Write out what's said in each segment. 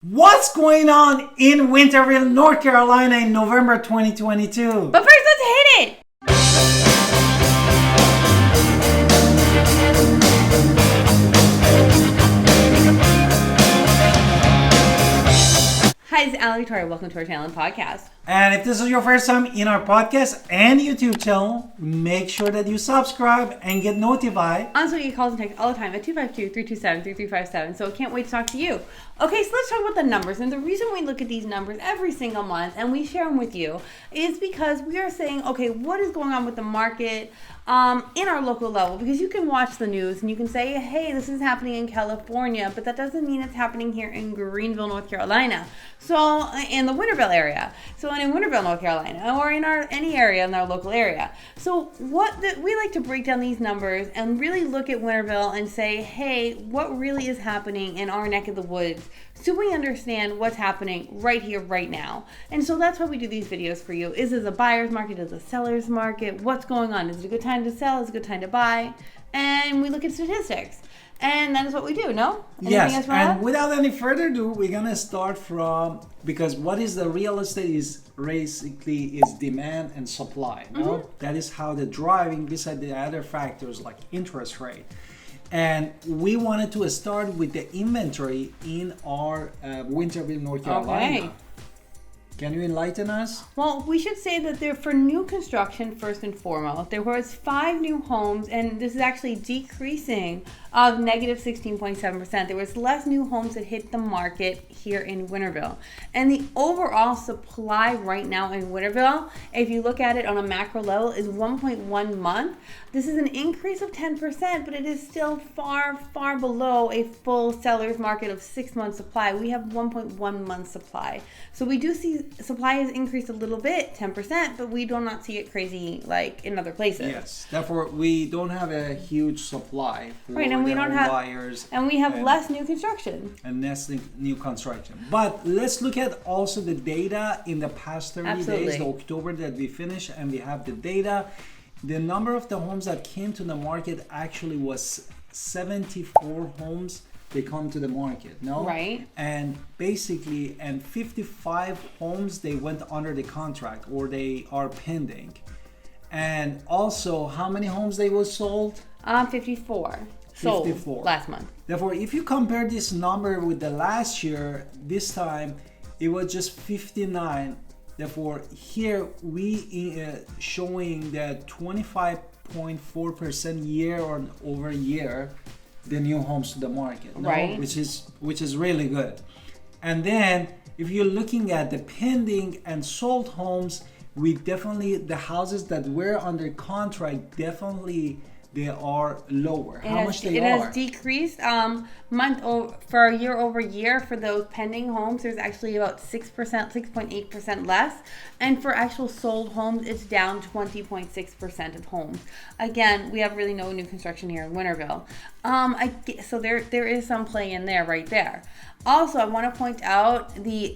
What's going on in Winterville, North Carolina in November 2022? But first, let's hit it! Hi, this is Alan Victoria. Welcome to our channel and podcast. And if this is your first time in our podcast and YouTube channel, make sure that you subscribe and get notified. Honestly, you calls and texts all the time at 252-327-3357. So I can't wait to talk to you. Okay, so let's talk about the numbers. And the reason we look at these numbers every single month and we share them with you is because we are saying, okay, what is going on with the market in our local level? Because you can watch the news and you can say, hey, this is happening in California, but that doesn't mean it's happening here in Greenville, North Carolina. So in the Winterville area. So in Winterville, North Carolina, or in any area in our local area. So we like to break down these numbers and really look at Winterville and say, hey, what really is happening in our neck of the woods, so we understand what's happening right here, right now. And so that's why we do these videos for you. Is it a buyer's market? Is it a seller's market? What's going on? Is it a good time to sell? Is it a good time to buy? And we look at statistics. And that is what we do, no? Yes, and without any further ado, we're going to start from, because what is the real estate is basically is demand and supply, no? Mm-hmm. That is how the driving, beside the other factors like interest rate. And we wanted to start with the inventory in our Winterville, North Carolina. Okay. Can you enlighten us? Well, we should say that they're for new construction, first and foremost. There was 5 new homes, and this is actually decreasing of negative 16.7%. There was less new homes that hit the market here in Winterville. And the overall supply right now in Winterville, if you look at it on a macro level, is 1.1 month. This is an increase of 10%, but it is still far, far below a full seller's market of 6 months supply. We have 1.1 month supply. So we do see supply has increased a little bit, 10%, but we do not see it crazy like in other places. Yes, therefore we don't have a huge supply for right, and we don't have buyers, and we have less new construction. And less new construction. But let's look at also the data in the past 30 days, the October that we finished, and we have the data. The number of the homes that came to the market actually was 74 homes. They come to the market, no? Right. And basically, and 55 homes, they went under the contract or they are pending. And also, how many homes they was sold? 54. Sold last month. Therefore, if you compare this number with the last year, this time, it was just 59. Therefore, here we showing that 25.4% year over year the new homes to the market, no? Right? Which is really good. And then if you're looking at the pending and sold homes, we definitely, the houses that were under contract, definitely they are lower. How much they are? It has decreased for year over year for those pending homes. There's actually about 6%, 6.8% less. And for actual sold homes, it's down 20.6% of homes. Again, we have really no new construction here in Winterville. So there is some play in there right there. Also, I want to point out what do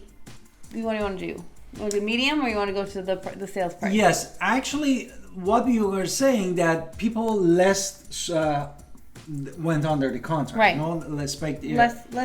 you want to do? You want to do medium or you want to go to the sales price? Yes, actually, what you were saying that people less went under the contract, right? No, less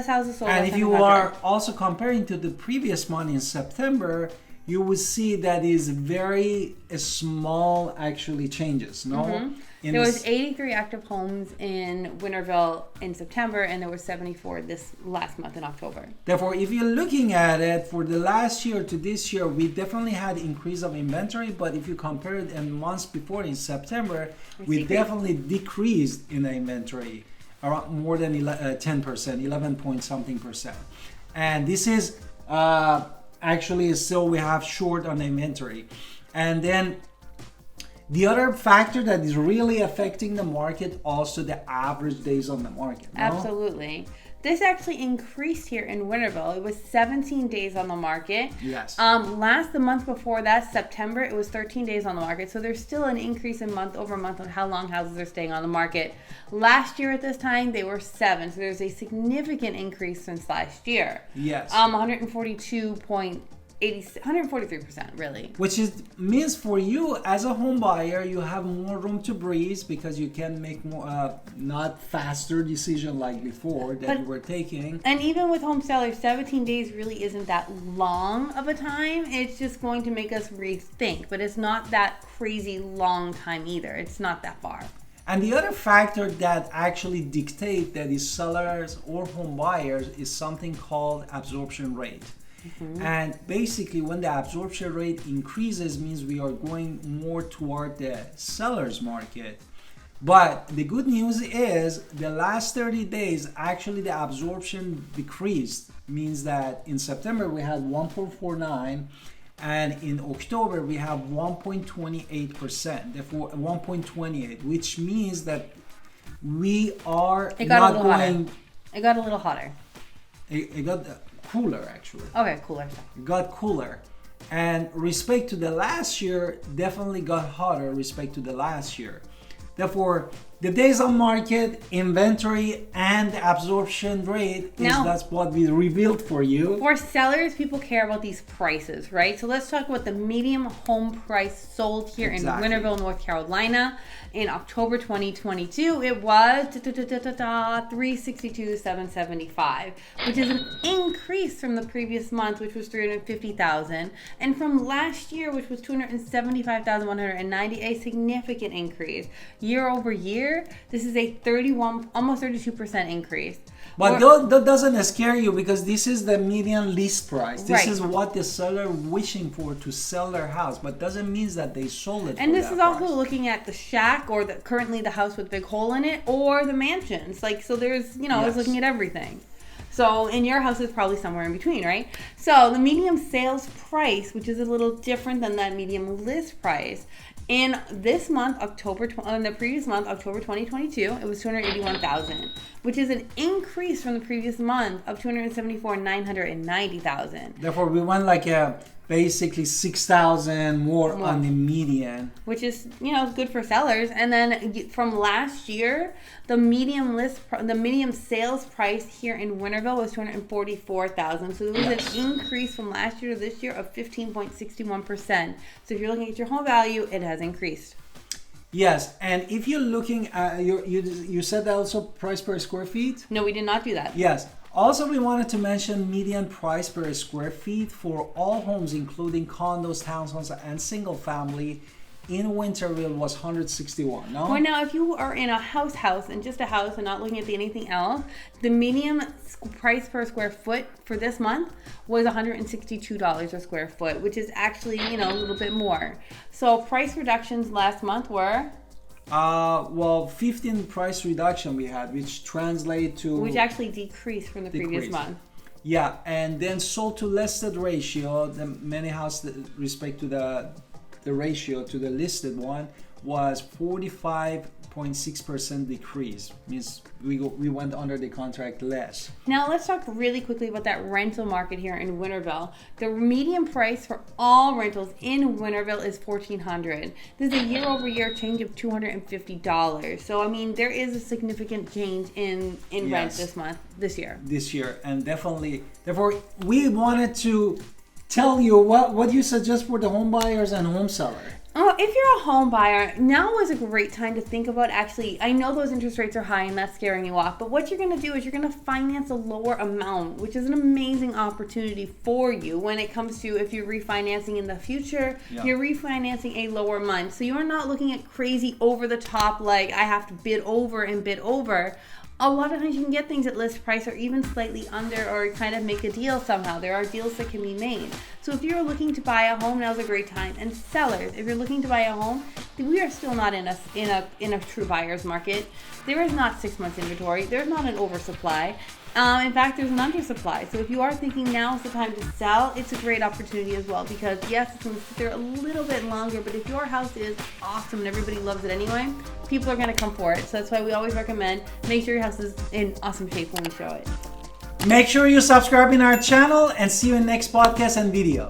houses sold. And if you are also comparing to the previous month in September, you will see that is very small actually changes. No, mm-hmm. There was 83 active homes in Winterville in September, and there were 74 this last month in October. Therefore, if you're looking at it for the last year to this year, we definitely had increase of inventory. But if you compare it in months before in September, we definitely decreased in the inventory around more than 10%, 11 point something percent. And this is actually still we have short on the inventory. And then the other factor that is really affecting the market, also the average days on the market. No? Absolutely. This actually increased here in Winterville. It was 17 days on the market. Yes. The month before that, September, it was 13 days on the market. So there's still an increase in month over month on how long houses are staying on the market. Last year at this time, they were 7. So there's a significant increase since last year. Yes. 142 143%, really. Which means for you as a home buyer, you have more room to breathe because you can make more, not faster decision like before that you were taking. And even with home sellers, 17 days really isn't that long of a time. It's just going to make us rethink, but it's not that crazy long time either. It's not that far. And the other factor that actually dictate that is sellers or home buyers is something called absorption rate. Mm-hmm. And basically when the absorption rate increases means we are going more toward the seller's market. But the good news is the last 30 days actually the absorption decreased, means that in September we had 1.49 and in October we have 1.28%, therefore 1.28, which means that we are not going. It got a little hotter. It got cooler actually. Okay, cooler. It got cooler, and respect to the last year definitely got hotter respect to the last year. Therefore, the days on market, inventory, and absorption rate that's what we revealed for you. For sellers, people care about these prices, right? So let's talk about the median home price sold here in Winterville, North Carolina. In October 2022, it was $362,775, which is an increase from the previous month, which was $350,000, and from last year, which was $275,190, a significant increase. Year over year, this is a almost 32% increase. But that doesn't scare you because this is the median list price. This is what the seller wishing for to sell their house, but doesn't mean that they sold it. And this is also looking at the shack or currently the house with a big hole in it or the mansions. So there's, it's looking at everything. So in your house is probably somewhere in between, right? So the median sales price, which is a little different than that median list price, in this month, in the previous month, October 2022, it was $281,000, which is an increase from the previous month of $274,990,000. Therefore, we went basically 6,000 more on the median, which is good for sellers. And then from last year, the median sales price here in Winterville was $244,000. So there was an increase from last year to this year of 15.61%. So if you're looking at your home value, it has increased. Yes, and if you're looking at you said that also price per square feet? No, we did not do that. Yes. Also, we wanted to mention median price per square feet for all homes, including condos, townhomes, and single family in Winterville was 161. No? Well, now, if you are in a house and just a house and not looking at anything else, the median price per square foot for this month was $162 a square foot, which is actually, a little bit more. So price reductions last month were? 15 price reduction we had, which translate to... Which actually decreased from the previous month. Yeah, and then sold to listed ratio, the many houses respect to the ratio to the listed one was 45.6% decrease. Means we went under the contract less. Now let's talk really quickly about that rental market here in Winterville. The median price for all rentals in Winterville is $1,400. This is a year-over-year change of $250. So there is a significant change in rent this year. And definitely, therefore, we wanted to tell you what you suggest for the home buyers and home seller. Oh, if you're a home buyer, now is a great time to think about I know those interest rates are high and that's scaring you off, but what you're going to do is you're going to finance a lower amount, which is an amazing opportunity for you when it comes to if you're refinancing in the future, you're refinancing a lower month. So you're not looking at crazy over the top, I have to bid over and bid over. A lot of times you can get things at list price or even slightly under or kind of make a deal somehow. There are deals that can be made. So if you're looking to buy a home, now's a great time. And sellers, if you're looking to buy a home, we are still not in a true buyer's market. There is not 6 months inventory. There's not an oversupply. In fact, there's an undersupply. So if you are thinking now is the time to sell, it's a great opportunity as well because yes, it's going to sit there a little bit longer, but if your house is awesome and everybody loves it anyway, people are going to come for it. So that's why we always recommend make sure your house is in awesome shape when we show it. Make sure you subscribe in our channel and see you in next podcast and video.